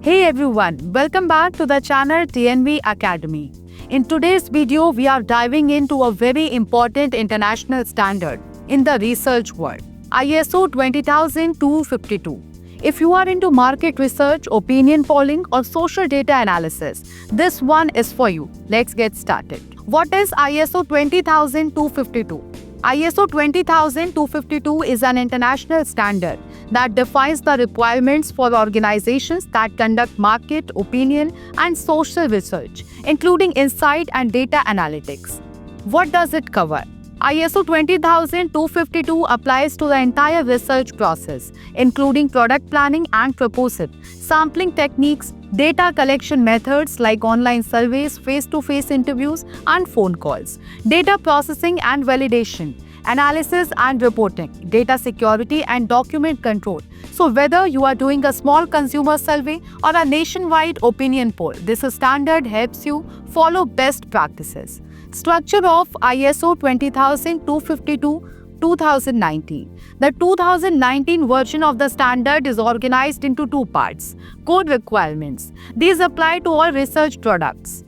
Hey everyone, welcome back to the channel TNV Academy. In today's video, we are diving into a very important international standard in the research world, ISO 20252. If you are into market research, opinion polling, or social data analysis, this one is for you. Let's get started. What is ISO 20252? ISO 20252 is an international standard that defines the requirements for organizations that conduct market, opinion, and social research, including insight and data analytics. What does it cover? ISO 20252 applies to the entire research process, including product planning and proposal, sampling techniques, data collection methods like online surveys, face-to-face interviews, and phone calls, data processing and validation, analysis and reporting, data security and document control. So whether you are doing a small consumer survey or a nationwide opinion poll, this standard helps you follow best practices. Structure of ISO 20252 2019. The 2019 version of the standard is organized into two parts. Code requirements. These apply to all research products.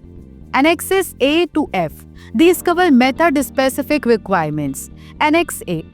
Annexes A to F. These cover method-specific requirements. Annex A,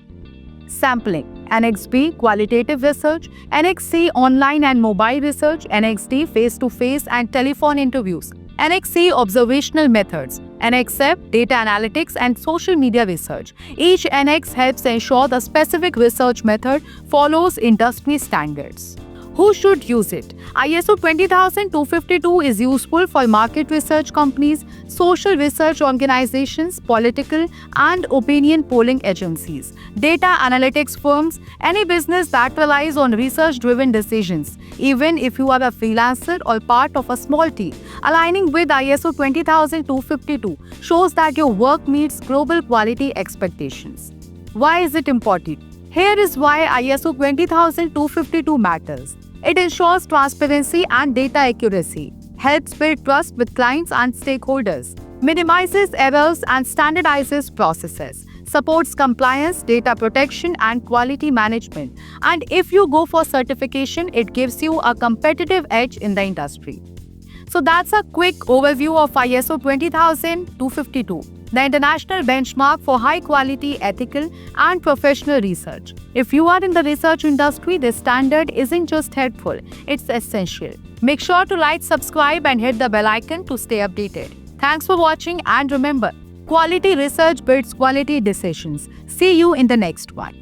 sampling. Annex B, qualitative research. Annex C, online and mobile research. Annex D, face-to-face and telephone interviews. Annex C, observational methods. Annex F, data analytics and social media research. Each annex helps ensure the specific research method follows industry standards. Who should use it? ISO 20252 is useful for market research companies, social research organizations, political and opinion polling agencies, data analytics firms, any business that relies on research-driven decisions, even if you are a freelancer or part of a small team. Aligning with ISO 20252 shows that your work meets global quality expectations. Why is it important? Here is why ISO 20252 matters. It ensures transparency and data accuracy, helps build trust with clients and stakeholders, minimizes errors and standardizes processes, supports compliance, data protection, and quality management. And if you go for certification, it gives you a competitive edge in the industry. So that's a quick overview of ISO 20252. The international benchmark for high-quality, ethical, and professional research. If you are in the research industry, this standard isn't just helpful, it's essential. Make sure to like, subscribe, and hit the bell icon to stay updated. Thanks for watching, and remember, quality research builds quality decisions. See you in the next one.